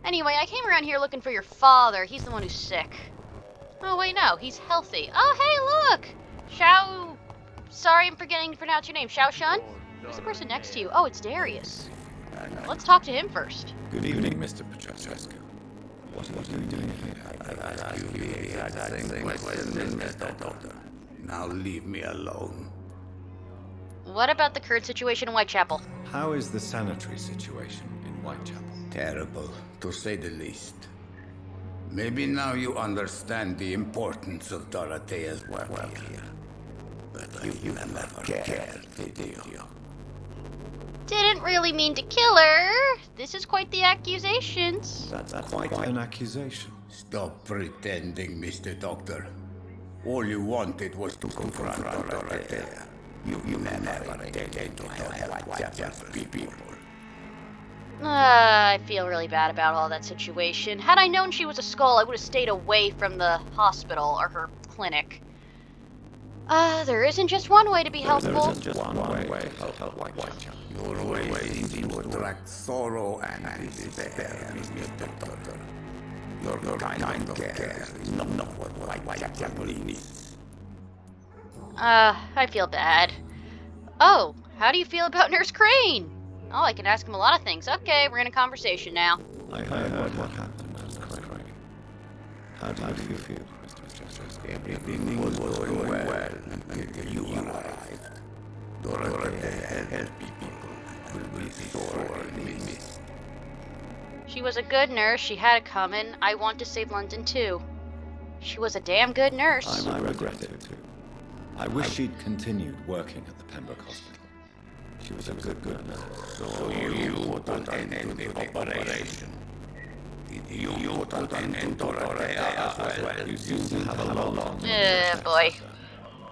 Anyway, I came around here looking for your father. He's the one who's sick. Oh, wait, no. He's healthy. Oh, hey, look! Shao... Sorry, I'm forgetting to pronounce your name. Shao Shun? Who's the person next to you? Oh, it's Darius. Let's talk to him first. Good evening, Mr. Petrescu. What are you doing here? I asked you the exact same question, Mr. Doctor. Now leave me alone. What about the current situation in Whitechapel? How is the sanitary situation in Whitechapel? Terrible, to say the least. Maybe now you understand the importance of Dorothea's work here. But you never cared, did you? Didn't really mean to kill her. This is quite the accusations. That's quite an accusation. Stop pretending, Mr. Doctor. All you wanted was to confront Dorothea. You never intended to help Whitechapel's people. I feel really bad about all that situation. Had I known she was a skull, I would have stayed away from the hospital or her clinic. There isn't just one way to be helpful. There isn't just one way to help Whitechapel. Your way seems to attract sorrow and despair, Mr. Doctor. Your kind of care is not what Whitechapel needs. I feel bad. Oh, how do you feel about Nurse Crane? Oh, I can ask him a lot of things. Okay, we're in a conversation now. I heard what happened, Nurse Crane. How do you feel, Mr. Petrescu? Everything was going well until you arrived. Dorothea helped people will be sorely missed. She was a good nurse. She had it coming. I want to save London, too. She was a damn good nurse. I regret it, too. I wish she'd continued working at the Pembroke Hospital. She was a good nurse. So you put an end to the operation. Did you put an end to Dorothea as well? You seem to have a long... Boy.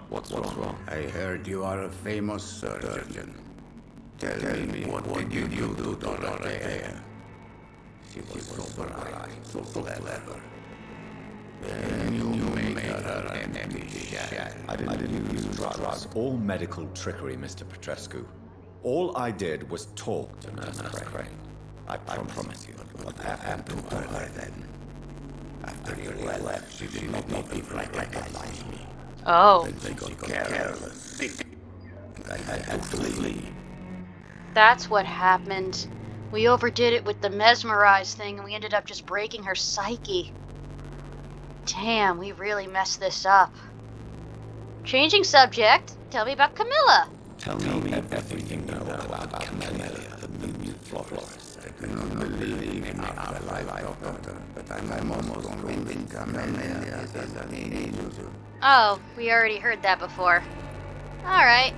What's wrong? I heard you are a famous surgeon. Tell me, what did you do to Dorothea? She was so bright, so clever. Then you made her an empty shell. I didn't use drugs or medical trickery, Mr. Petrescu. All I did was talk to Nurse Crane. I promise you. What happened to her then? After you left, she did not even recognize me. Oh. Then she got careless, sick, and I had to leave. That's what happened. We overdid it with the mesmerize thing, and we ended up just breaking her psyche. Damn, we really messed this up. Changing subject, tell me about Camilla. Tell me everything you know about Camilla, the new florist. I cannot believe in our life, Doctor, but I'm almost convinced Camilla is an angel. Oh, we already heard that before. Alright,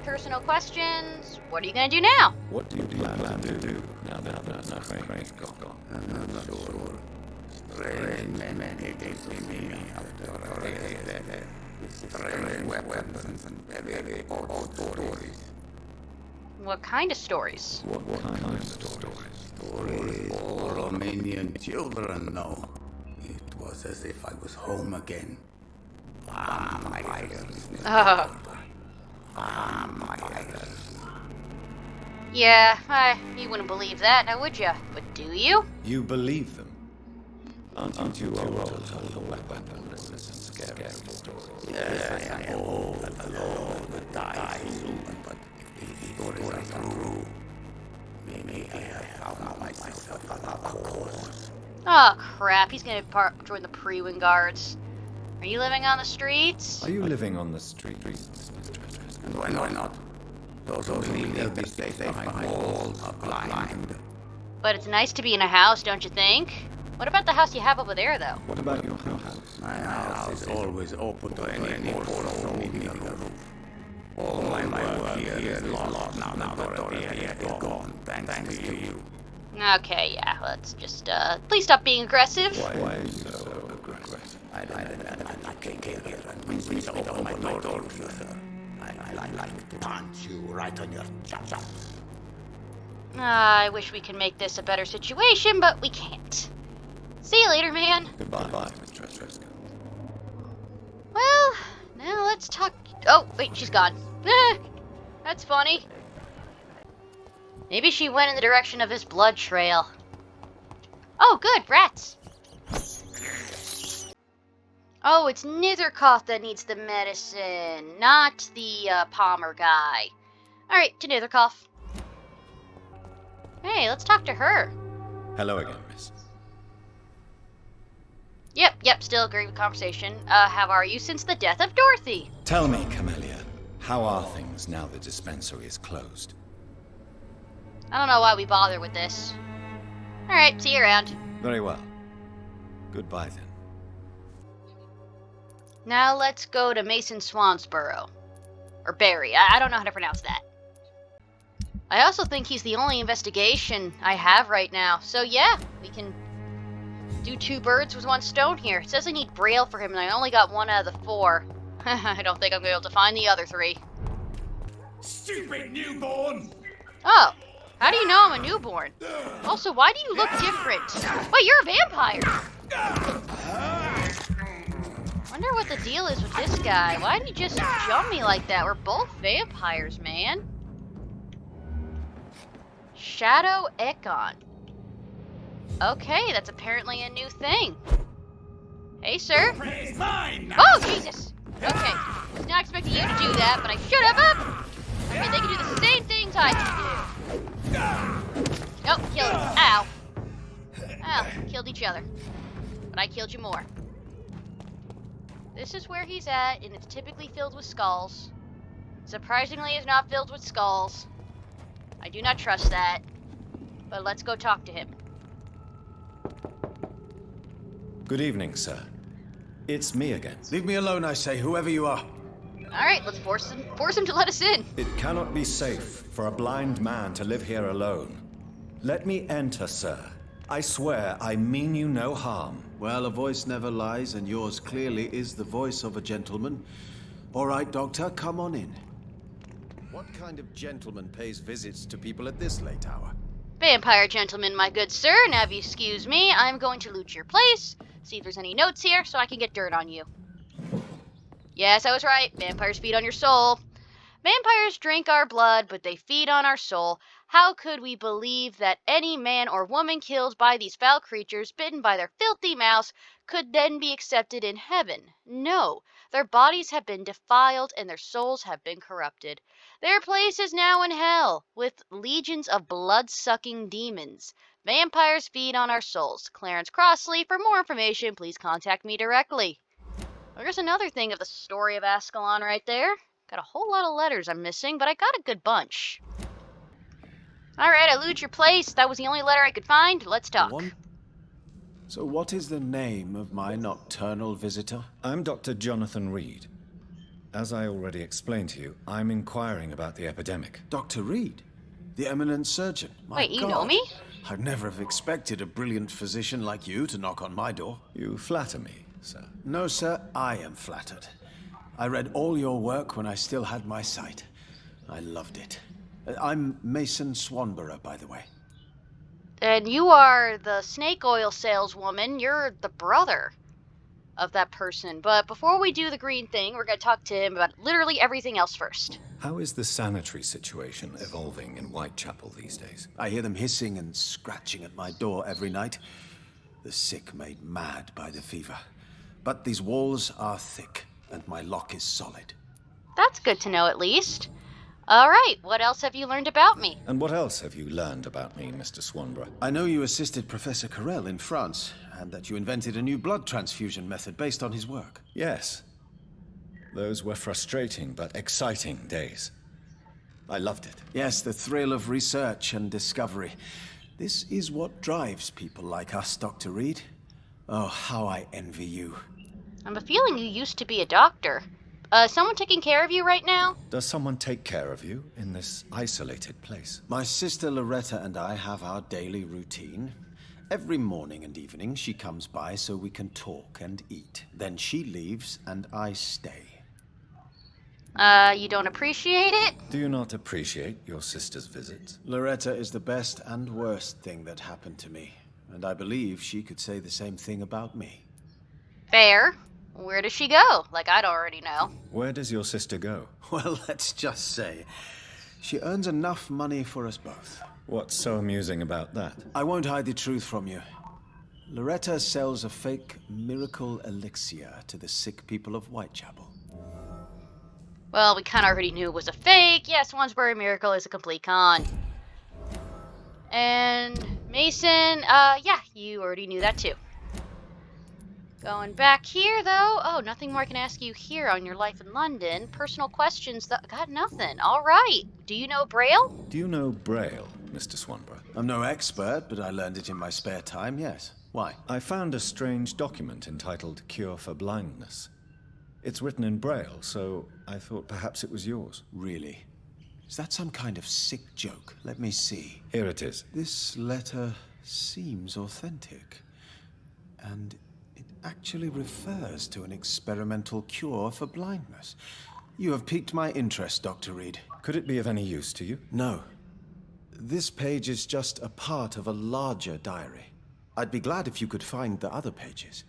personal questions. What are you gonna do now? What do you plan to do now that Nurse Crane's gone? I'm not sure. Strange men against me after Dorothea. Strange weapons and very odd stories. What kind of stories? What kind of stories? Stories all Romanian children know. It was as if I was home again. Vampyrs. Vampyrs. Yeah, you wouldn't believe that, now would you? But do you? You believe them? Aren't you old to tell weapons and scary stories? Yes, I am old, alone, but die soon. But if these stories are true, maybe I have found myself another cause. Oh, crap, he's gonna join the Pre-Wing Guards. Are you living on the streets? Are you living on the streets, Mr. Petrescu? And why not? Those who believe they'll be safe behind walls are blind. But it's nice to be in a house, don't you think? What about the house you have over there, though? What about your house? My house is always open to any force needing a roof. All my work here is lost now that Dorothea is gone, thanks to you. Okay, yeah, let's just, please stop being aggressive. Why are you so aggressive? I came here and when you open my door to you, sir, I like to punch you right on your chop. I wish we could make this a better situation, but we can't. See you later, man. Goodbye, Mr. Petrescu. Well, now let's talk... Oh, wait, she's gone. That's funny. Maybe she went in the direction of his blood trail. Oh, good, rats. Oh, it's Nithercough that needs the medicine, not the Palmer guy. Alright, to Nithercough. Hey, let's talk to her. Hello again, miss. Yep, still agree with conversation. How are you since the death of Dorothy? Tell me, Camellia, how are things now the dispensary is closed? I don't know why we bother with this. Alright, see you around. Very well. Goodbye then. Now let's go to Mason Swansborough. Or Barry, I don't know how to pronounce that. I also think he's the only investigation I have right now. So yeah, we can do 2 birds with 1 stone here. It says I need Braille for him, and I only got 1 out of the 4. I don't think I'm going to be able to find the other 3. Stupid newborn! Oh, how do you know I'm a newborn? Also, why do you look different? Wait, you're a vampire! Wonder what the deal is with this guy. Why did he just jump me like that? We're both vampires, man. Shadow Ekon. Okay, that's apparently a new thing. Hey, sir. Oh, Jesus! Okay, was not expecting you to do that, but I should have. I mean, they can do the same things I can do. Nope, kill him. Ow. Ow, killed each other. But I killed you more. This is where he's at, and it's typically filled with skulls. Surprisingly, it's not filled with skulls. I do not trust that. But let's go talk to him. Good evening, sir. It's me again. Leave me alone, I say, whoever you are. Alright, let's force him to let us in. It cannot be safe for a blind man to live here alone. Let me enter, sir. I swear I mean you no harm. Well, a voice never lies, and yours clearly is the voice of a gentleman. All right, Doctor, come on in. What kind of gentleman pays visits to people at this late hour? Vampire gentleman, my good sir. Now if you excuse me, I'm going to loot your place. See if there's any notes here so I can get dirt on you. Yes, I was right. Vampires feed on your soul. Vampires drink our blood, but they feed on our soul. How could we believe that any man or woman killed by these foul creatures, bitten by their filthy mouths, could then be accepted in heaven? No, their bodies have been defiled and their souls have been corrupted. Their place is now in hell, with legions of blood-sucking demons. Vampires feed on our souls. Clarence Crossley. For more information, please contact me directly. There's another thing of the story of Ascalon right there. Got a whole lot of letters I'm missing, but I got a good bunch. Alright, I looted your place. That was the only letter I could find. Let's talk. So what is the name of my nocturnal visitor? I'm Dr. Jonathan Reed. As I already explained to you, I'm inquiring about the epidemic. Dr. Reed, the eminent surgeon. My Wait, you God. know me? I'd never have expected a brilliant physician like you to knock on my door. You flatter me, sir. No, sir, I am flattered. I read all your work when I still had my sight. I loved it. I'm Mason Swanborough, by the way. And you are the snake oil saleswoman. You're the brother of that person. But before we do the green thing, we're going to talk to him about literally everything else first. How is the sanitary situation evolving in Whitechapel these days? I hear them hissing and scratching at my door every night. The sick made mad by the fever. But these walls are thick, and my lock is solid. That's good to know, at least. Alright, what else have you learned about me? And what else have you learned about me, Mr. Swanborough? I know you assisted Professor Carell in France, and that you invented a new blood transfusion method based on his work. Yes. Those were frustrating but exciting days. I loved it. Yes, the thrill of research and discovery. This is what drives people like us, Dr. Reed. Oh, how I envy you. I have a feeling you used to be a doctor. Someone taking care of you right now? Does someone take care of you in this isolated place? My sister Loretta and I have our daily routine. Every morning and evening she comes by so we can talk and eat. Then she leaves and I stay. You don't appreciate it? Do you not appreciate your sister's visits? Loretta is the best and worst thing that happened to me. And I believe she could say the same thing about me. Fair. Where does she go? Like, I'd already know. Where does your sister go? Well, let's just say, she earns enough money for us both. What's so amusing about that? I won't hide the truth from you. Loretta sells a fake miracle elixir to the sick people of Whitechapel. Well, we kind of already knew it was a fake. Yes, Wansbury Miracle is a complete con. And Mason, yeah, you already knew that too. Going back here, though. Oh, nothing more I can ask you here on your life in London. Personal questions, got nothing. All right. Do you know Braille? Do you know Braille, Mr. Swanborough? I'm no expert, but I learned it in my spare time, yes. Why? I found a strange document entitled Cure for Blindness. It's written in Braille, so I thought perhaps it was yours. Really? Is that some kind of sick joke? Let me see. Here it is. This letter seems authentic. And it actually refers to an experimental cure for blindness. You have piqued my interest, Dr. Reed. Could it be of any use to you? No. This page is just a part of a larger diary. I'd be glad if you could find the other pages.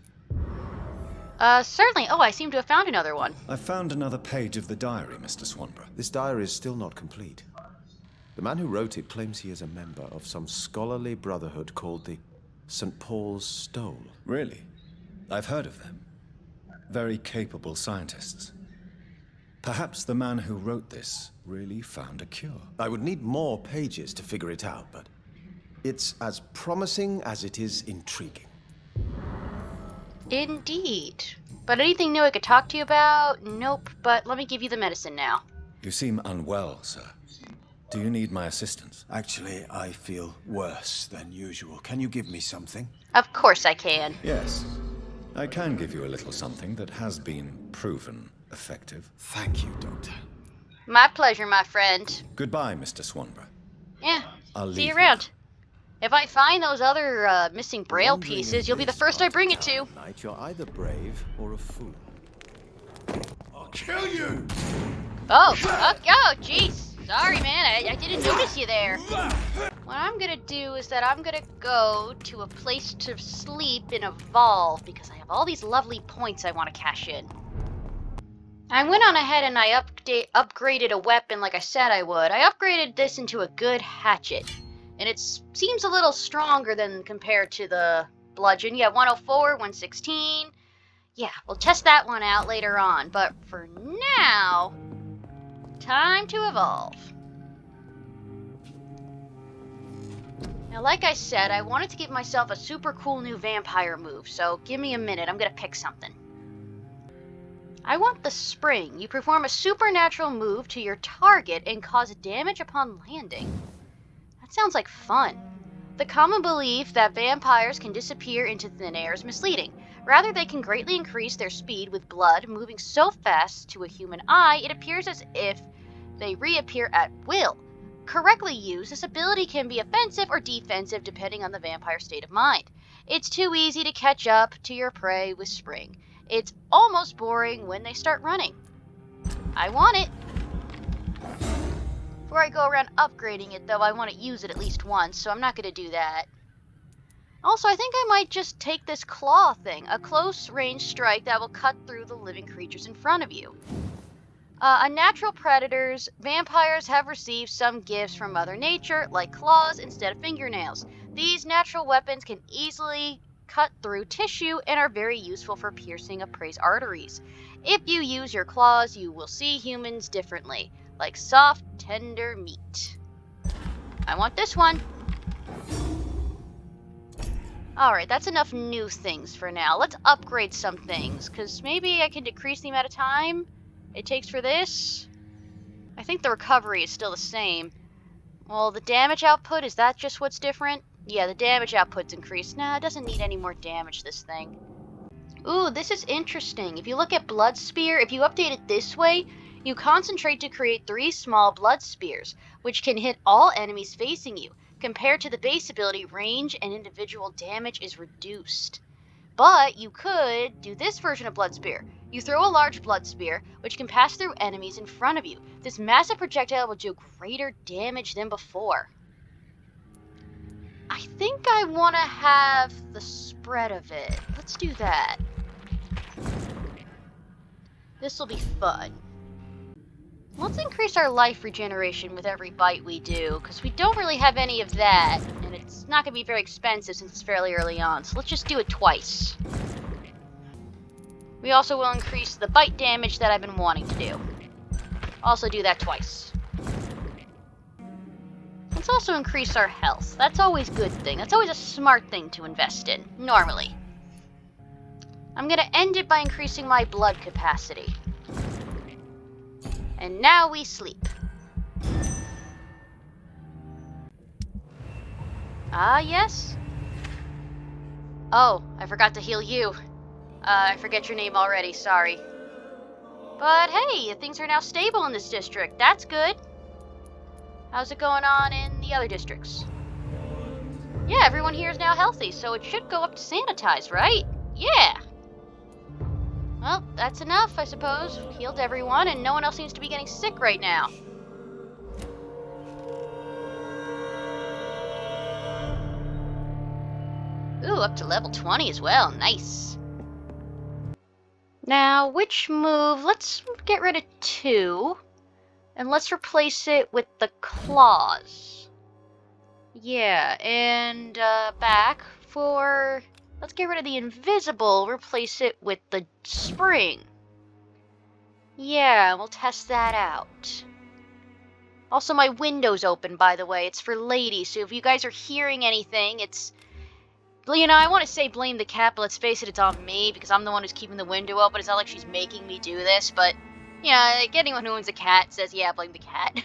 Certainly. Oh, I seem to have found another one. I found another page of the diary, Mr. Swanborough. This diary is still not complete. The man who wrote it claims he is a member of some scholarly brotherhood called the St. Paul's Stole. Really? I've heard of them. Very capable scientists. Perhaps the man who wrote this really found a cure. I would need more pages to figure it out, but it's as promising as it is intriguing. Indeed. But anything new I could talk to you about? Nope, but let me give you the medicine now. You seem unwell, sir. Do you need my assistance? Actually, I feel worse than usual. Can you give me something? Of course I can. Yes. I can give you a little something that has been proven effective. Thank you, Doctor. My pleasure, my friend. Goodbye, Mr. Swanborough. Yeah, I'll see leave you around. If I find those other missing Braille pieces, you'll be the first I bring it to. Night, you're either brave or a fool. I'll kill you! Oh, jeez. Sorry, man. I didn't notice you there. What I'm gonna do is that I'm gonna go to a place to sleep and evolve because I have all these lovely points I want to cash in. I went on ahead and I upgraded a weapon like I said I would. I upgraded this into a good hatchet. And it seems a little stronger than compared to the bludgeon. Yeah, 104, 116. Yeah, we'll test that one out later on. But for now, time to evolve. Now, like I said, I wanted to give myself a super cool new vampire move. So give me a minute. I'm going to pick something. I want the spring. You perform a supernatural move to your target and cause damage upon landing. That sounds like fun. The common belief that vampires can disappear into thin air is misleading. Rather, they can greatly increase their speed with blood, moving so fast to a human eye, it appears as if they reappear at will. Correctly used, this ability can be offensive or defensive depending on the vampire's state of mind. It's too easy to catch up to your prey with spring. It's almost boring when they start running. I want it. Before I go around upgrading it, though, I want to use it at least once, so I'm not going to do that. Also, I think I might just take this claw thing, a close-range strike that will cut through the living creatures in front of you. Unnatural predators, vampires have received some gifts from Mother Nature, like claws instead of fingernails. These natural weapons can easily cut through tissue and are very useful for piercing a prey's arteries. If you use your claws, you will see humans differently, like soft, tender meat. I want this one. Alright, that's enough new things for now. Let's upgrade some things, because maybe I can decrease the amount of time it takes for this. I think the recovery is still the same. Well, the damage output, is that just what's different? Yeah, the damage output's increased. Nah, it doesn't need any more damage, this thing. Ooh, this is interesting. If you look at Blood Spear, if you update it this way, you concentrate to create 3 small blood spears, which can hit all enemies facing you. Compared to the base ability, range and individual damage is reduced. But you could do this version of Blood Spear. You throw a large blood spear, which can pass through enemies in front of you. This massive projectile will do greater damage than before. I think I want to have the spread of it. Let's do that. This will be fun. Let's increase our life regeneration with every bite we do, because we don't really have any of that, and it's It's not going to be very expensive since it's fairly early on, so let's just do it twice. We also will increase the bite damage that I've been wanting to do. Also do that twice. Let's also increase our health. That's always a good thing. That's always a smart thing to invest in, normally. I'm going to end it by increasing my blood capacity. And now we sleep. Ah, yes? Oh, I forgot to heal you. I forget your name already, sorry. But hey, things are now stable in this district. That's good. How's it going on in the other districts? Yeah, everyone here is now healthy, so it should go up to sanitized, right? Yeah. Well, that's enough, I suppose. Healed everyone, and no one else seems to be getting sick right now. Ooh, up to level 20 as well. Nice. Now, which move? Let's get rid of 2. And let's replace it with the claws. Yeah, and back for... Let's get rid of the invisible, replace it with the spring. Yeah, we'll test that out. Also, my window's open, by the way. It's for ladies, so if you guys are hearing anything, it's... You know, I want to say blame the cat, but let's face it, it's on me, because I'm the one who's keeping the window open. It's not like she's making me do this, but... Yeah, like anyone who owns a cat says, yeah, blame the cat.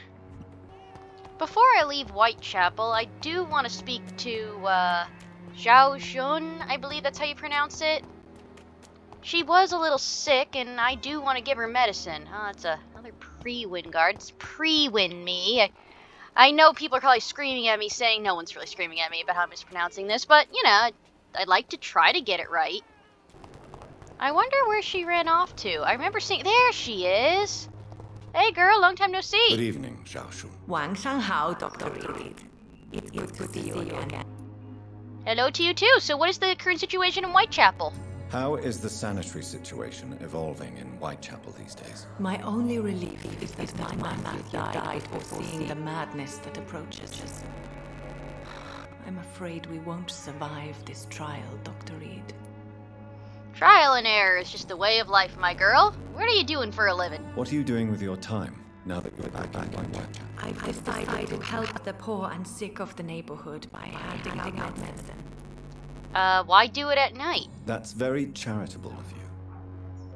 Before I leave Whitechapel, I do want to speak to, Xiao Shun, I believe that's how you pronounce it. She was a little sick, and I do want to give her medicine. Oh, it's another pre-win guard. It's pre-win me. I know people are probably screaming at me, saying no one's really screaming at me about how I'm mispronouncing this, but, you know, I'd like to try to get it right. I wonder where she ran off to. I remember seeing... There she is! Hey girl, long time no see! Good evening, Xiao Shun. Wang Shanghao, Dr. Reed. It's good to see you again. Hello to you too. So what is the current situation in Whitechapel? How is the sanitary situation evolving in Whitechapel these days? My only relief is that my Matthew died foreseeing the madness that approaches. I'm afraid we won't survive this trial, Dr. Reed. Trial and error is just the way of life, my girl. What are you doing for a living? What are you doing with your time, now that you're back in Whitechapel? I've decided to help the poor and sick of the neighborhood by handing out medicine. Why do it at night? That's very charitable of you.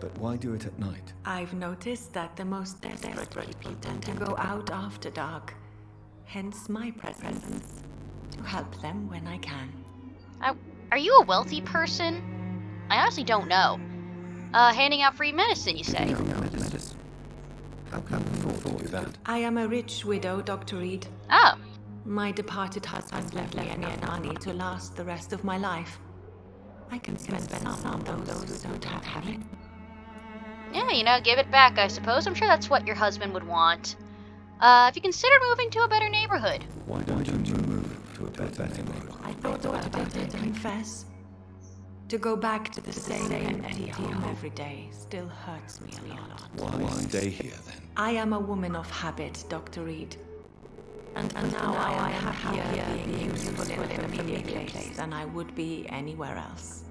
But why do it at night? I've noticed that the most desperate people tend to go out after dark. Hence my presence, to help them when I can. Are you a wealthy person? I honestly don't know. Handing out free medicine, you say? How can you afford to do that? I am a rich widow, Dr. Reed. Oh. My departed husband left me enough money to last the rest of my life. I can spend some on those who don't have it. Yeah, you know, give it back, I suppose. I'm sure that's what your husband would want. Have you considered moving to a better neighborhood? Why don't you move to a better neighborhood? I thought about it, confess. To go back to the same empty home every day still hurts me a lot. Why stay here then? I am a woman of habit, Dr. Reed. And now I am happier being useful in a familiar place than I would be anywhere else.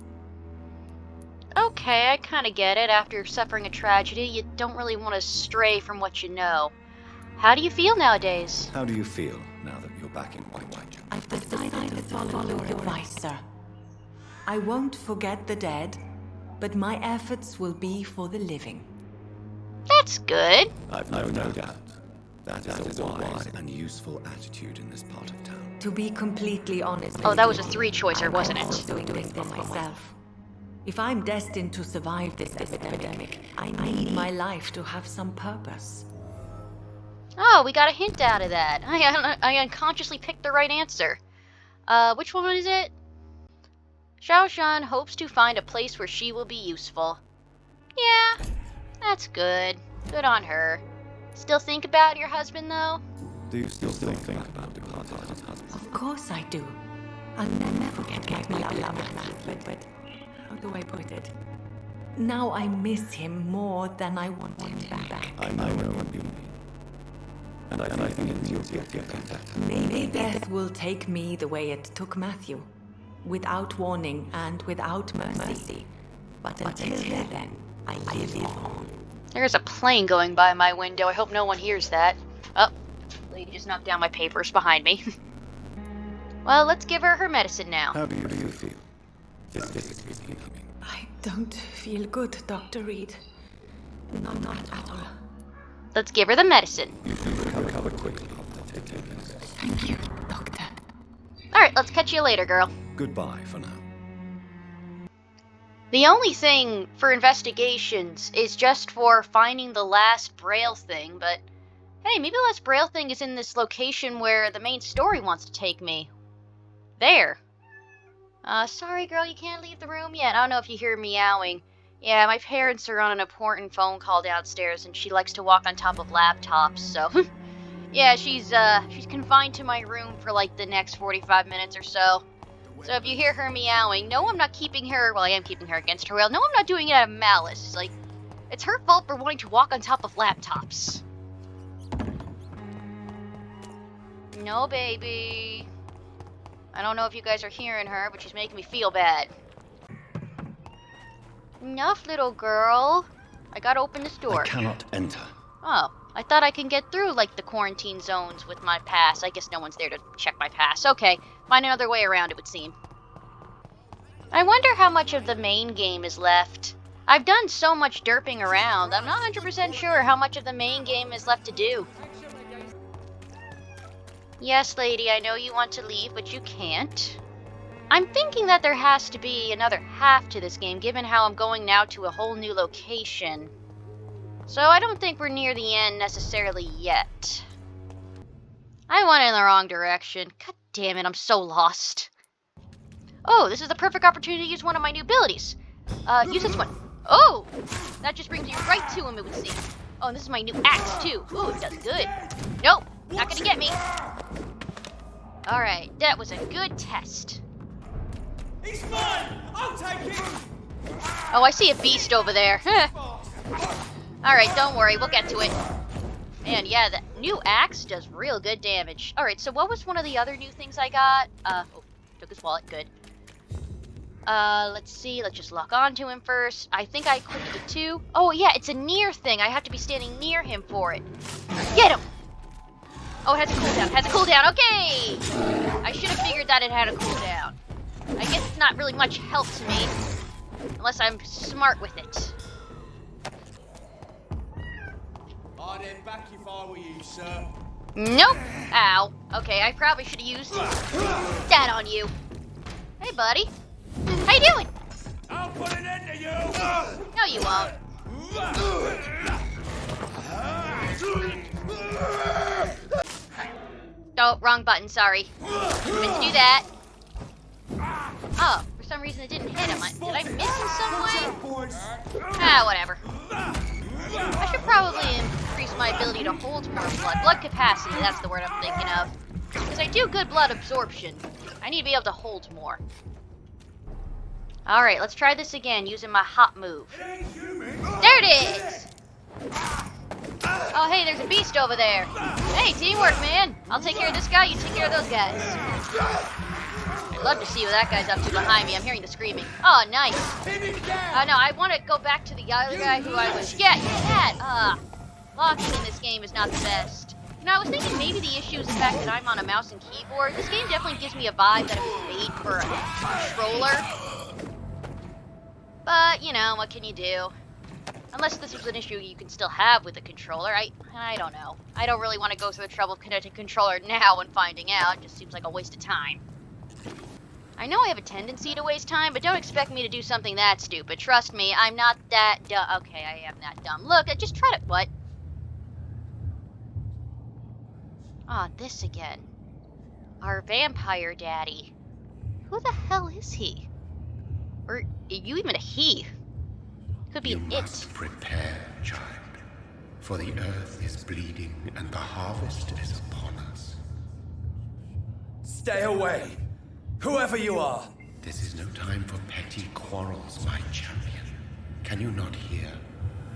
Okay, I kind of get it. After suffering a tragedy, you don't really want to stray from what you know. How do you feel nowadays? How do you feel now that you're back in Whitechapel? I've decided to follow your advice, sir. I won't forget the dead, but my efforts will be for the living. That's good. I've no doubt. That is a wise and useful attitude in this part of town. To be completely honest... Oh, that was a 3-choicer, wasn't it? I'm also doing this myself. If I'm destined to survive this epidemic, I need my life to have some purpose. Oh, we got a hint out of that. I unconsciously picked the right answer. Which one is it? Xiao Shan hopes to find a place where she will be useful. Yeah, that's good. Good on her. Still think about your husband, though? Do you still think about departed husband? Of course I do. I'll never forget my beloved husband, but how do I put it? Now I miss him more than I want him back. I know what you mean. And I think you'll get that. Maybe death will take me the way it took Matthew. Without warning and without mercy. But until then, I live on. There's a plane going by my window. I hope no one hears that. Oh, lady just knocked down my papers behind me. Well, let's give her medicine now. How do you feel? I don't feel good, Dr. Reed. No, not at all. Let's give her the medicine. You can recover quickly. Thank you, Doctor. Alright, let's catch you later, girl. Goodbye for now. The only thing for investigations is just for finding the last Braille thing, but hey, maybe the last Braille thing is in this location where the main story wants to take me. There. Sorry girl, you can't leave the room yet. I don't know if you hear meowing. Yeah, my parents are on an important phone call downstairs, and she likes to walk on top of laptops, so... yeah, she's confined to my room for, like, the next 45 minutes or so. So if you hear her meowing, no, I'm not keeping her... Well, I am keeping her against her will. No, I'm not doing it out of malice. Like, it's her fault for wanting to walk on top of laptops. No, baby. I don't know if you guys are hearing her, but she's making me feel bad. Enough, little girl. I gotta open this door. I cannot enter. Oh, I thought I can get through, like, the quarantine zones with my pass. I guess no one's there to check my pass. Okay, find another way around, it would seem. I wonder how much of the main game is left. I've done so much derping around. I'm not 100% sure how much of the main game is left to do. Yes, lady, I know you want to leave, but you can't. I'm thinking that there has to be another half to this game, given how I'm going now to a whole new location. So I don't think we're near the end necessarily yet. I went in the wrong direction. God damn it, I'm so lost. Oh, this is the perfect opportunity to use one of my new abilities. Use this one. Oh! That just brings you right to him, it would seem. Oh, and this is my new axe, too. Ooh, it does good. Nope, not gonna get me. Alright, that was a good test. He's mine! I'll take him! Oh, I see a beast over there. Alright, don't worry, we'll get to it. And yeah, the new axe does real good damage. Alright, so what was one of the other new things I got? Oh, took his wallet, good. Let's see, let's just lock on to him first. I think I equipped it too. Oh yeah, it's a near thing. I have to be standing near him for it. Get him! Oh, it has a cooldown, okay! I should have figured that it had a cooldown. I guess it's not really much help to me, unless I'm smart with it. I'd head back if I were you, sir. Nope. Ow. Okay, I probably should have used that on you. Hey, buddy. How you doing? I'll put an end to you! No, you won't. Oh, wrong button, sorry. Meant to do that. Oh, for some reason it didn't hit him. Did I miss in some way? Ah, whatever. I should probably increase my ability to hold more blood. Blood capacity, that's the word I'm thinking of. Because I do good blood absorption. I need to be able to hold more. Alright, let's try this again using my hot move. There it is! Oh, hey, there's a beast over there. Hey, teamwork, man. I'll take care of this guy, you take care of those guys. I'd love to see what that guy's up to behind me. I'm hearing the screaming. Oh, nice. No, I want to go back to the other guy who I was... Yeah, that! Locking in this game is not the best. You know, I was thinking maybe the issue is the fact that I'm on a mouse and keyboard. This game definitely gives me a vibe that it was made for a controller. But, you know, what can you do? Unless this was an issue you can still have with the controller. I don't know. I don't really want to go through the trouble of connecting a controller now and finding out. It just seems like a waste of time. I know I have a tendency to waste time, but don't expect me to do something that stupid. Trust me, I'm not that dumb. Okay, I am that dumb. Look, I just tried it. What? Ah, this again. Our vampire daddy. Who the hell is he? Or are you even a he? Could be an it. You must prepare, child, for the earth is bleeding and the harvest is upon us. Stay away, whoever you are. This is no time for petty quarrels, my champion. Can you not hear?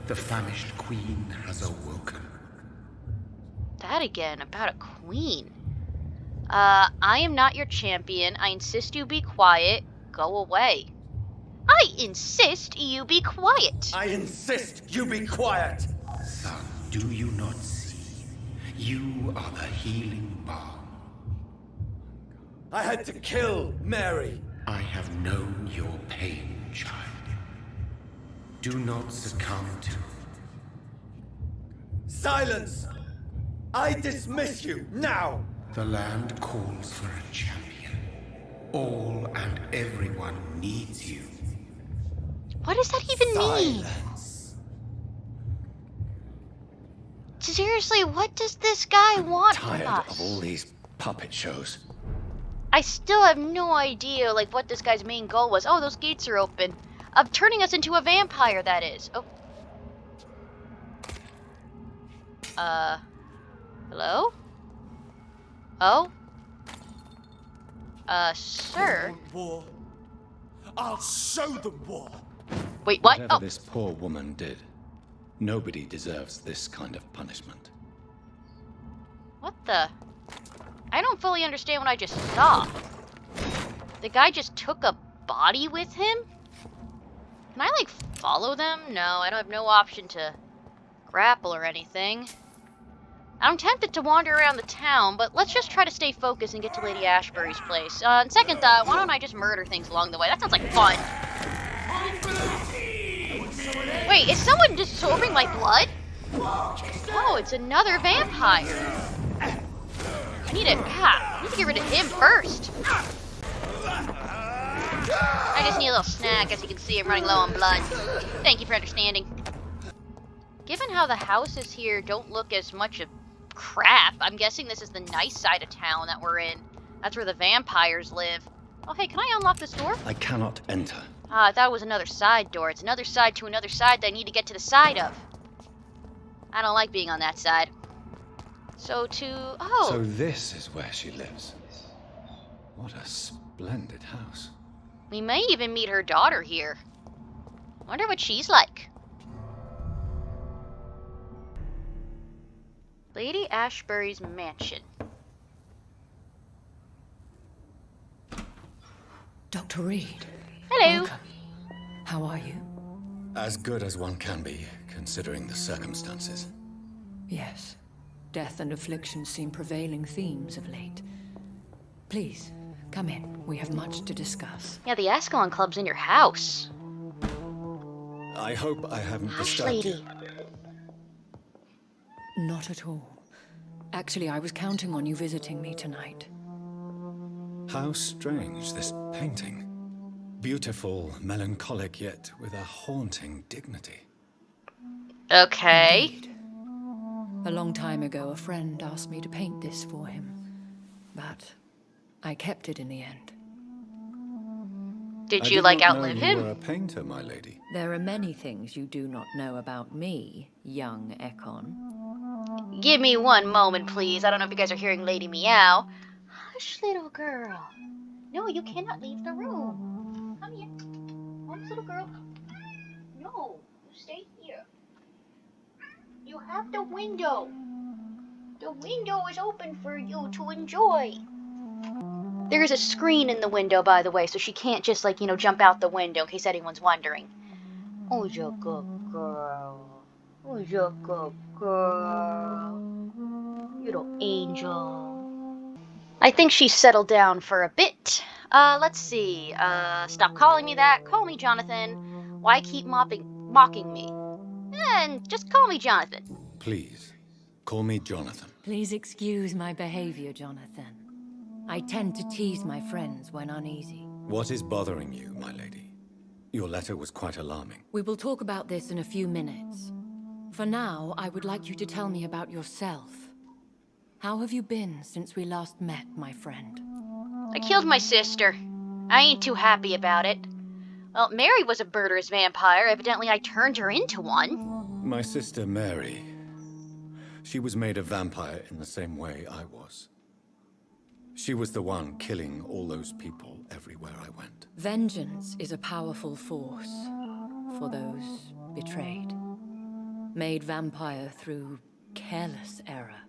The famished queen has awoken. That again, about a queen. I am not your champion. I insist you be quiet. Go away. I insist you be quiet. I insist you be quiet! Son, do you not see? You are the healing balm. I had to kill Mary! I have known your pain, child. Do not succumb to... Silence! I dismiss you, now! The land calls for a champion. All and everyone needs you. What does that even mean? Silence. Seriously, what does this guy want from Tired us? of all these puppet shows. I still have no idea, like, what this guy's main goal was. Oh, those gates are open. Of turning us into a vampire, that is. Oh. Hello? Oh? Sir? They want war. I'll show them war. Wait, what? Whatever Oh, this poor woman did, nobody deserves this kind of punishment. what the? I don't fully understand what I just saw. The guy just took a body with him? Can I, like, follow them? No, I don't have no option to grapple or anything. I'm tempted to wander around the town, but let's just try to stay focused and get to Lady Ashbury's place. On second thought, why don't I just murder things along the way? That sounds like fun. Wait, is someone absorbing my blood? Oh, it's another vampire. I need to get rid of him first. I just need a little snack. As you can see, I'm running low on blood. Thank you for understanding. Given how the houses here don't look as much of crap, I'm guessing this is the nice side of town that we're in. That's where the vampires live. Oh, hey, can I unlock this door? I cannot enter. Ah, I thought it was another side door. It's another side to another side that I need to get to the side of. I don't like being on that side. So oh. So this is where she lives. What a splendid house. We may even meet her daughter here. Wonder what she's like. Lady Ashbury's mansion. Dr. Reed. Hello. Welcome. How are you? As good as one can be, considering the circumstances. Yes. Death and affliction seem prevailing themes of late. Please, come in. We have much to discuss. Yeah, the Ascalon Club's in your house. I hope I haven't Hush, disturbed lady. you. Not at all. Actually, I was counting on you visiting me tonight. How strange, this painting. Beautiful, melancholic, yet with a haunting dignity. Okay. Indeed. A long time ago, a friend asked me to paint this for him. But I kept it in the end. Did I you, did like, not know outlive you him? were a painter, my lady. There are many things you do not know about me, young Ekon. Give me one moment, please. I don't know if you guys are hearing Lady Meow. Hush, little girl. No, you cannot leave the room. Come here. Hush, little girl. No, you stay here. You have the window. The window is open for you to enjoy. There is a screen in the window, by the way, so she can't just, like, jump out the window, in case anyone's wondering. Oh, you're a good girl. Oh, you're a good girl. Little angel. I think she's settled down for a bit. Let's see. Stop calling me that. Call me Jonathan. Why keep mocking me? And just call me Jonathan. Please, call me Jonathan. Please excuse my behavior, Jonathan. I tend to tease my friends when uneasy. What is bothering you, my lady? Your letter was quite alarming. We will talk about this in a few minutes. For now, I would like you to tell me about yourself. How have you been since we last met, my friend? I killed my sister. I ain't too happy about it. Well, Mary was a murderous vampire. Evidently, I turned her into one. My sister Mary. She was made a vampire in the same way I was. She was the one killing all those people everywhere I went. Vengeance is a powerful force for those betrayed. Made vampire through careless error.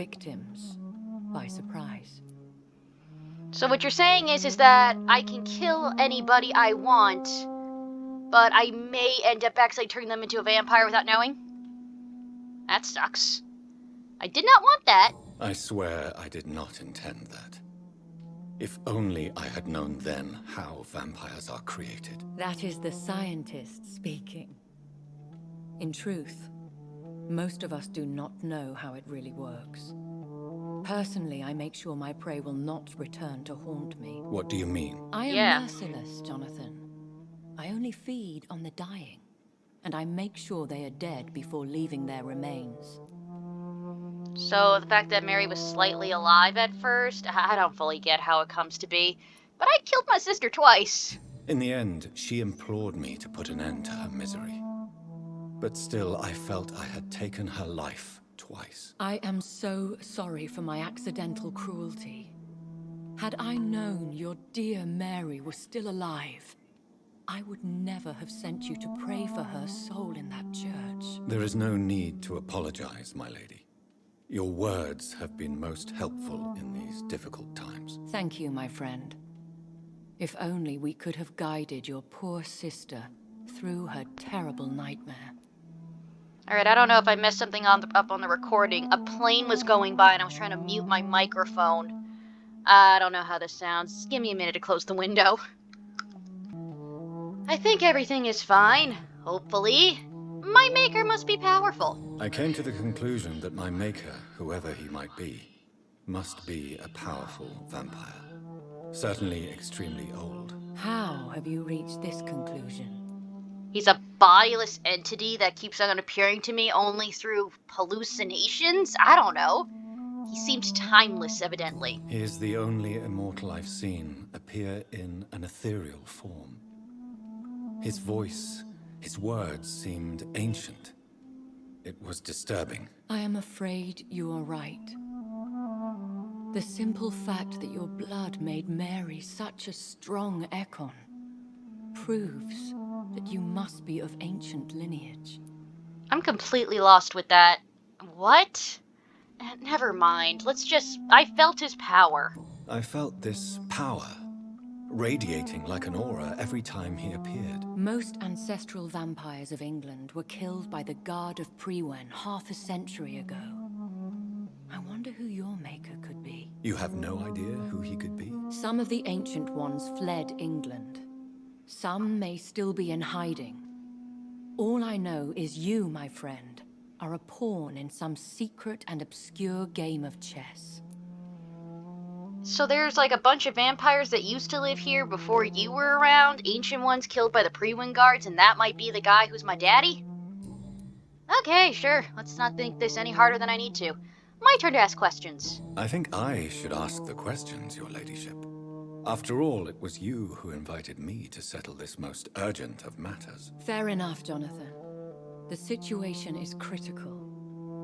victims by surprise. So what you're saying is that I can kill anybody I want, but I may end up actually turning them into a vampire without knowing? That sucks. I did not want that. I swear I did not intend that. If only I had known then how vampires are created. That is the scientist speaking. In truth, most of us do not know how it really works. Personally, I make sure my prey will not return to haunt me. What do you mean? I am Yeah. merciless, Jonathan. I only feed on the dying, and I make sure they are dead before leaving their remains. So the fact that Mary was slightly alive at first, I don't fully get how it comes to be. But I killed my sister twice. In the end, she implored me to put an end to her misery. But still, I felt I had taken her life twice. I am so sorry for my accidental cruelty. Had I known your dear Mary was still alive, I would never have sent you to pray for her soul in that church. There is no need to apologize, my lady. Your words have been most helpful in these difficult times. Thank you, my friend. If only we could have guided your poor sister through her terrible nightmare. Alright, I don't know if I messed something up on the recording. A plane was going by and I was trying to mute my microphone. I don't know how this sounds. Just give me a minute to close the window. I think everything is fine. Hopefully. My maker must be powerful. I came to the conclusion that my maker, whoever he might be, must be a powerful vampire. Certainly extremely old. How have you reached this conclusion? He's a bodiless entity that keeps on appearing to me only through hallucinations? I don't know. He seemed timeless, evidently. He is the only immortal I've seen appear in an ethereal form. His voice, his words seemed ancient. It was disturbing. I am afraid you are right. The simple fact that your blood made Mary such a strong Ekon proves that you must be of ancient lineage. I'm completely lost with that. What? Never mind. I felt his power. I felt this power radiating like an aura every time he appeared. Most ancestral vampires of England were killed by the Guard of Prewen half a century ago. I wonder who your maker could be. You have no idea who he could be? Some of the ancient ones fled England. Some may still be in hiding. All I know is you, my friend, are a pawn in some secret and obscure game of chess. So there's like a bunch of vampires that used to live here before you were around, ancient ones killed by the Prewen guards, and that might be the guy who's my daddy? Okay, sure. Let's not think this any harder than I need to. My turn to ask questions. I think I should ask the questions, your ladyship. After all, it was you who invited me to settle this most urgent of matters. Fair enough, Jonathan. The situation is critical.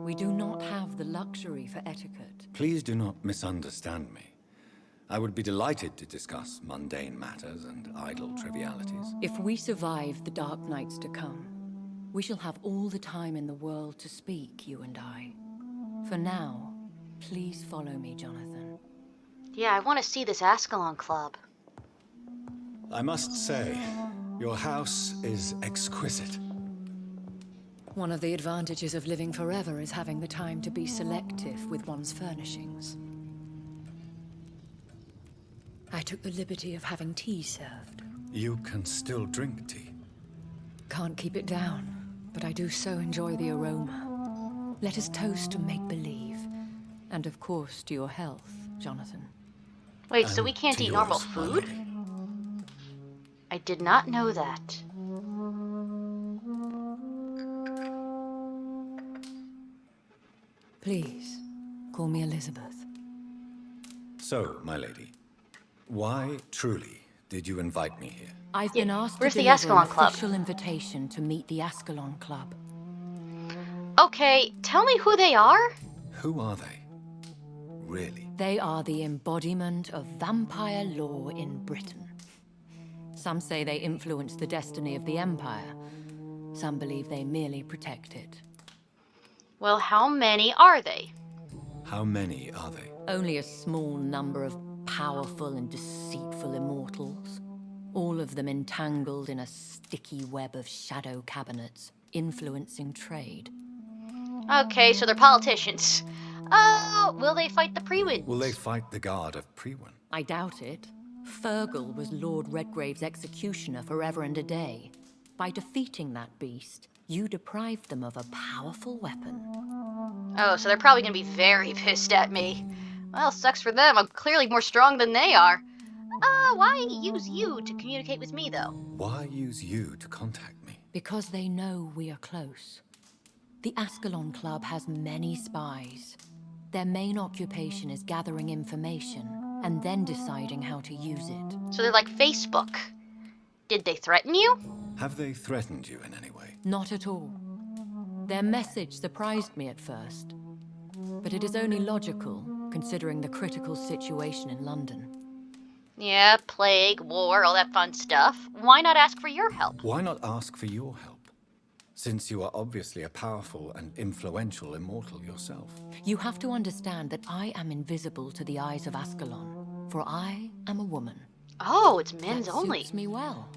We do not have the luxury for etiquette. Please do not misunderstand me. I would be delighted to discuss mundane matters and idle trivialities. If we survive the dark nights to come, we shall have all the time in the world to speak, you and I. For now, please follow me, Jonathan. Yeah, I want to see this Ascalon Club. I must say, your house is exquisite. One of the advantages of living forever is having the time to be selective with one's furnishings. I took the liberty of having tea served. You can still drink tea. Can't keep it down, but I do so enjoy the aroma. Let us toast to make-believe. And of course, to your health, Jonathan. Wait, so we And can't to eat normal yours, my food? lady. I did not know that. Please, call me Elizabeth. So, my lady, why truly did you invite me here? I've been asked to where's the deliver Ascalon an Club? official invitation to meet the Ascalon Club. Okay, tell me who they are? Who are they? Really? They are the embodiment of vampire law in Britain. Some say they influence the destiny of the Empire. Some believe they merely protect it. Well, how many are they? How many are they? Only a small number of powerful and deceitful immortals. All of them entangled in a sticky web of shadow cabinets, influencing trade. Okay, so they're politicians. Will they fight the Prewins? Will they fight the guard of Prewin? I doubt it. Fergal was Lord Redgrave's executioner forever and a day. By defeating that beast, you deprived them of a powerful weapon. Oh, so they're probably gonna be very pissed at me. Well, sucks for them. I'm clearly more strong than they are. Why use you to communicate with me, though? Why use you to contact me? Because they know we are close. The Ascalon Club has many spies. Their main occupation is gathering information and then deciding how to use it. So they're like Facebook. Did they threaten you? Have they threatened you in any way? Not at all. Their message surprised me at first, but it is only logical, considering the critical situation in London. Yeah, plague, war, all that fun stuff. Why not ask for your help? Why not ask for your help? Since you are obviously a powerful and influential immortal yourself. You have to understand that I am invisible to the eyes of Ascalon, for I am a woman. Oh, it's men's That only. suits me well,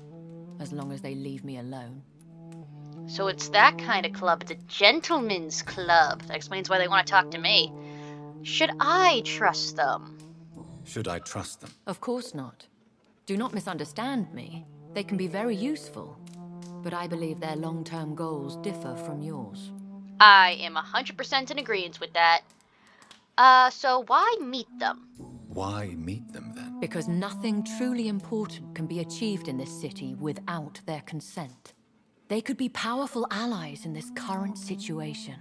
as long as they leave me alone. So it's that kind of club. It's a gentleman's club. That explains why they want to talk to me. Should I trust them? Should I trust them? Of course not. Do not misunderstand me. They can be very useful, but I believe their long-term goals differ from yours. I am 100% in agreement with that. So why meet them? Why meet them then? Because nothing truly important can be achieved in this city without their consent. They could be powerful allies in this current situation.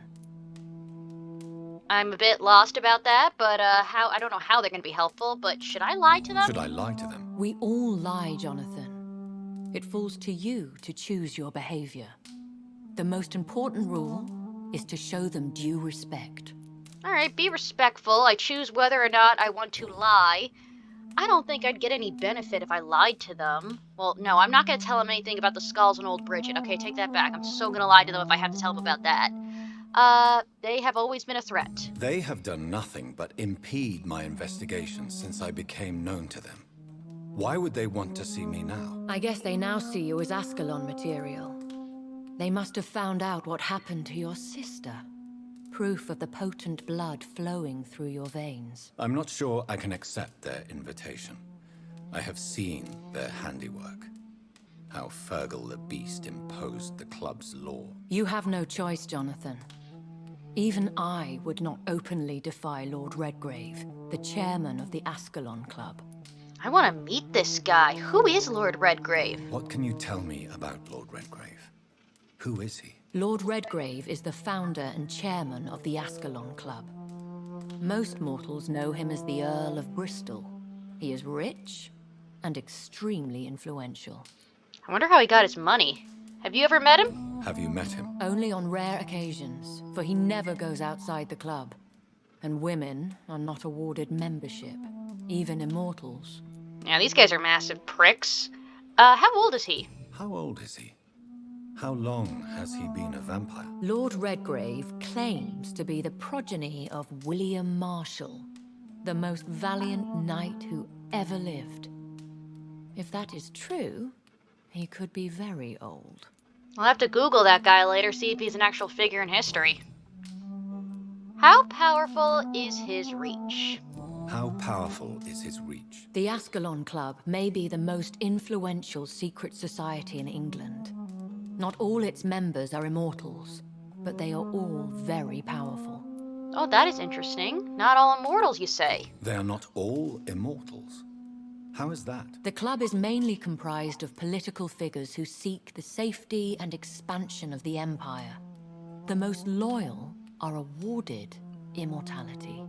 I'm a bit lost about that, but I don't know how they're going to be helpful, but should I lie to them? Should I lie to them? We all lie, Jonathan. It falls to you to choose your behavior. The most important rule is to show them due respect. All right, be respectful. I choose whether or not I want to lie. I don't think I'd get any benefit if I lied to them. Well, no, I'm not going to tell them anything about the skulls and old Bridget. Okay, take that back. I'm so going to lie to them if I have to tell them about that. They have always been a threat. They have done nothing but impede my investigations since I became known to them. Why would they want to see me now? I guess they now see you as Ascalon material. They must have found out what happened to your sister. Proof of the potent blood flowing through your veins. I'm not sure I can accept their invitation. I have seen their handiwork. How Fergal the Beast imposed the club's law. You have no choice, Jonathan. Even I would not openly defy Lord Redgrave, the chairman of the Ascalon Club. I want to meet this guy. Who is Lord Redgrave? What can you tell me about Lord Redgrave? Who is he? Lord Redgrave is the founder and chairman of the Ascalon Club. Most mortals know him as the Earl of Bristol. He is rich and extremely influential. I wonder how he got his money. Have you ever met him? Have you met him? Only on rare occasions, for he never goes outside the club. And women are not awarded membership, even immortals. Yeah, these guys are massive pricks. How old is he? How old is he? How long has he been a vampire? Lord Redgrave claims to be the progeny of William Marshall, the most valiant knight who ever lived. If that is true, he could be very old. I'll have to Google that guy later, see if he's an actual figure in history. How powerful is his reach? How powerful is his reach? The Ascalon Club may be the most influential secret society in England. Not all its members are immortals, but they are all very powerful. Oh, that is interesting. Not all immortals, you say? They are not all immortals. How is that? The club is mainly comprised of political figures who seek the safety and expansion of the Empire. The most loyal are awarded immortality.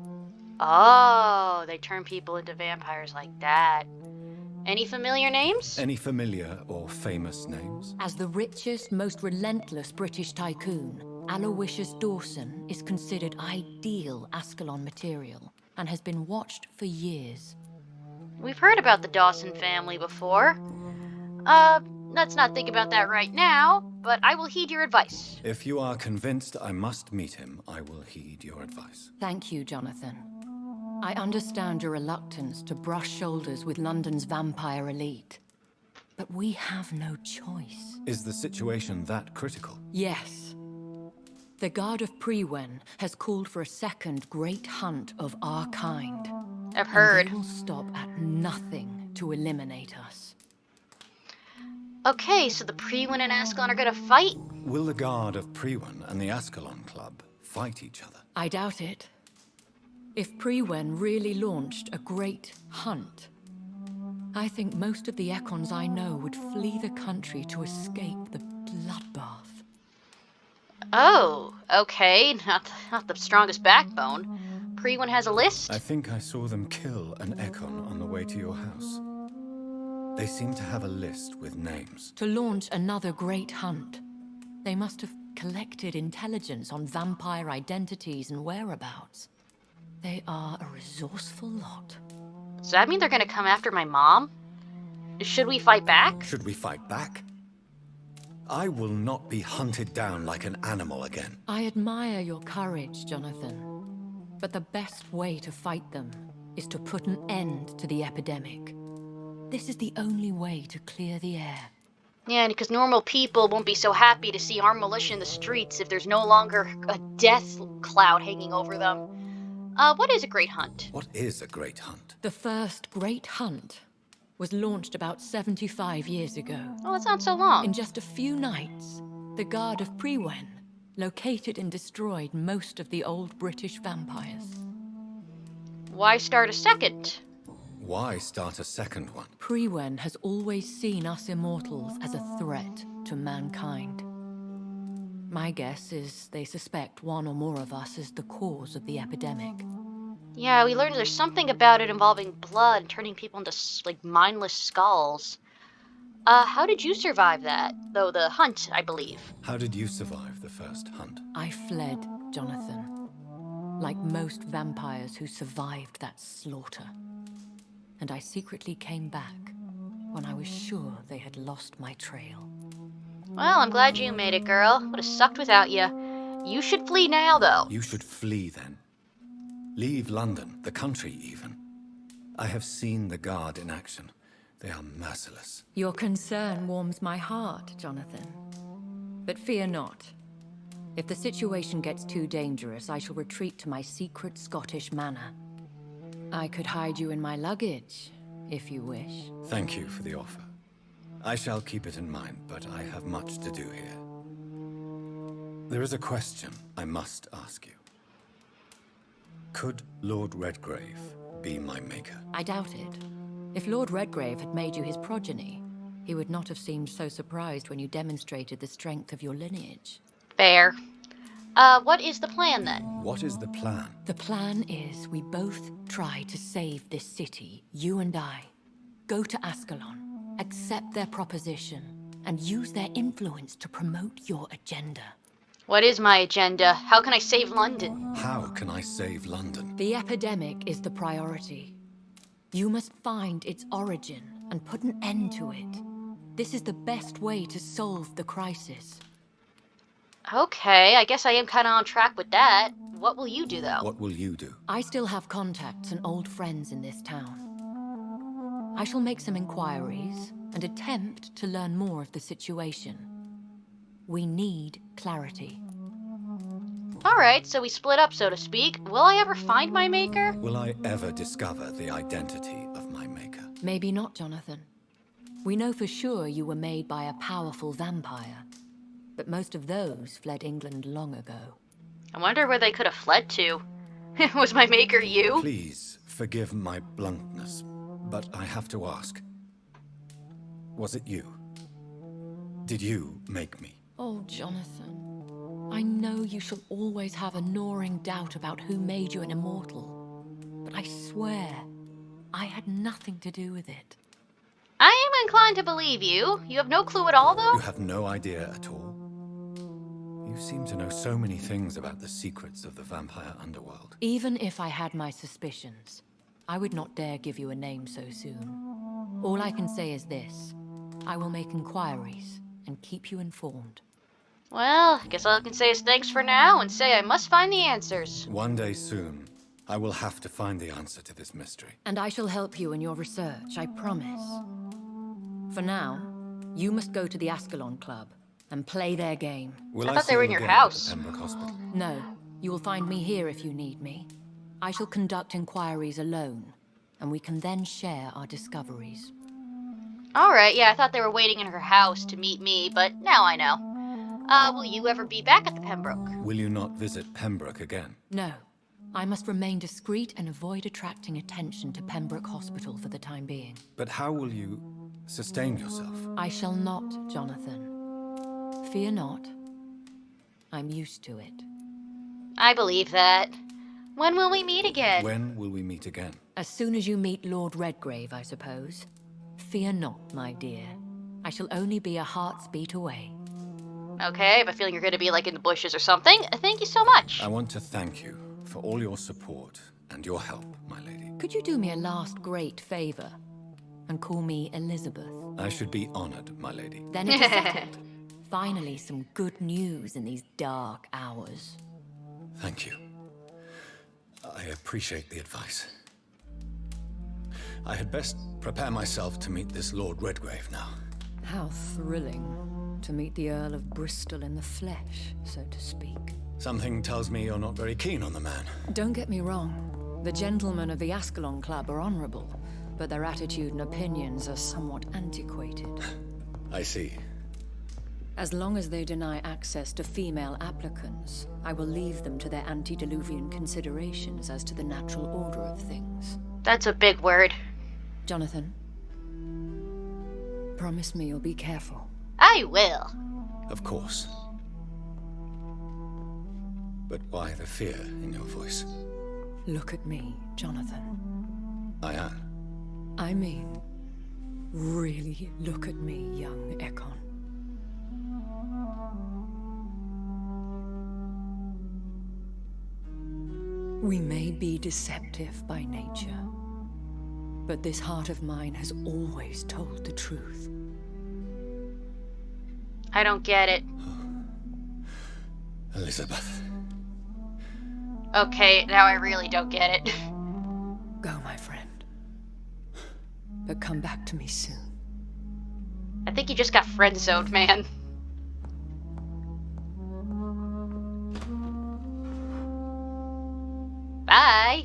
Oh, they turn people into vampires like that. Any familiar names? Any familiar or famous names? As the richest, most relentless British tycoon, Aloysius Dawson is considered ideal Ascalon material and has been watched for years. We've heard about the Dawson family before. Let's not think about that right now, but I will heed your advice. If you are convinced I must meet him, I will heed your advice. Thank you, Jonathan. I understand your reluctance to brush shoulders with London's vampire elite. But we have no choice. Is the situation that critical? Yes. The Guard of Prewen has called for a second great hunt of our kind. I've heard. And they will stop at nothing to eliminate us. Okay, so the Prewen and Ascalon are gonna fight? Will the Guard of Prewen and the Ascalon Club fight each other? I doubt it. If Prewen really launched a great hunt, I think most of the Ekons I know would flee the country to escape the bloodbath. Oh, okay. Not the strongest backbone. Prewen has a list? I think I saw them kill an Ekon on the way to your house. They seem to have a list with names. To launch another great hunt, they must have collected intelligence on vampire identities and whereabouts. They are a resourceful lot. Does that mean they're gonna come after my mom? Should we fight back? Should we fight back? I will not be hunted down like an animal again. I admire your courage, Jonathan. But the best way to fight them is to put an end to the epidemic. This is the only way to clear the air. Yeah, because normal people won't be so happy to see armed militia in the streets if there's no longer a death cloud hanging over them. What is a great hunt? What is a great hunt? The first great hunt was launched about 75 years ago. Oh, that's not so long. In just a few nights, the Guard of Prewen located and destroyed most of the old British vampires. Why start a second? Why start a second one? Prewen has always seen us immortals as a threat to mankind. My guess is they suspect one or more of us as the cause of the epidemic. Yeah, we learned there's something about it involving blood and turning people into, like, mindless skulls. How did you survive that? Though the hunt, I believe. How did you survive the first hunt? I fled, Jonathan. Like most vampires who survived that slaughter. And I secretly came back when I was sure they had lost my trail. Well, I'm glad you made it, girl. Would have sucked without you. You should flee now, though. You should flee then. Leave London, the country even. I have seen the Guard in action. They are merciless. Your concern warms my heart, Jonathan. But fear not. If the situation gets too dangerous, I shall retreat to my secret Scottish manor. I could hide you in my luggage, if you wish. Thank you for the offer. I shall keep it in mind, but I have much to do here. There is a question I must ask you. Could Lord Redgrave be my maker? I doubt it. If Lord Redgrave had made you his progeny, he would not have seemed so surprised when you demonstrated the strength of your lineage. Fair. What is the plan, then? What is the plan? The plan is we both try to save this city, you and I. Go to Ascalon, accept their proposition, and use their influence to promote your agenda. What is my agenda? How can I save London? How can I save London? The epidemic is the priority. You must find its origin and put an end to it. This is the best way to solve the crisis. Okay, I guess I am kind of on track with that. What will you do, though? What will you do? I still have contacts and old friends in this town. I shall make some inquiries and attempt to learn more of the situation. We need clarity. Alright, so we split up, so to speak. Will I ever find my maker? Will I ever discover the identity of my maker? Maybe not, Jonathan. We know for sure you were made by a powerful vampire, but most of those fled England long ago. I wonder where they could have fled to. Was my maker you? Please forgive my bluntness, but I have to ask. Was it you? Did you make me? Oh, Jonathan. I know you shall always have a gnawing doubt about who made you an immortal, but I swear, I had nothing to do with it. I am inclined to believe you. You have no clue at all, though? You have no idea at all? You seem to know so many things about the secrets of the vampire underworld. Even if I had my suspicions, I would not dare give you a name so soon. All I can say is this. I will make inquiries and keep you informed. Well, guess all I can say is thanks for now and say I must find the answers. One day soon, I will have to find the answer to this mystery. And I shall help you in your research, I promise. For now, you must go to the Ascalon Club and play their game. Will I I thought see they were you in your again house. at the Pembroke Hospital? No, you will find me here if you need me. I shall conduct inquiries alone, and we can then share our discoveries. Alright, yeah, I thought they were waiting in her house to meet me, but now I know. Will you ever be back at the Pembroke? Will you not visit Pembroke again? No, I must remain discreet and avoid attracting attention to Pembroke Hospital for the time being. But how will you sustain yourself? I shall not, Jonathan. Fear not. I'm used to it. I believe that. When will we meet again? When will we meet again? As soon as you meet Lord Redgrave, I suppose. Fear not, my dear. I shall only be a heart's beat away. Okay, I have a feeling you're gonna be like in the bushes or something. Thank you so much. I want to thank you for all your support and your help, my lady. Could you do me a last great favor and call me Elizabeth? I should be honored, my lady. Then it is settled. Finally, some good news in these dark hours. Thank you. I appreciate the advice. I had best prepare myself to meet this Lord Redgrave now. How thrilling to meet the Earl of Bristol in the flesh, so to speak. Something tells me you're not very keen on the man. Don't get me wrong. The gentlemen of the Ascalon Club are honorable, but their attitude and opinions are somewhat antiquated. I see. As long as they deny access to female applicants, I will leave them to their antediluvian considerations as to the natural order of things. That's a big word. Jonathan, promise me you'll be careful. I will. Of course. But why the fear in your voice? Look at me, Jonathan. I am. I mean, really look at me, young Ekon. We may be deceptive by nature, but this heart of mine has always told the truth. I don't get it. Elizabeth. Okay, now I really don't get it. Go, my friend. But come back to me soon. I think you just got friend-zoned, man. Bye.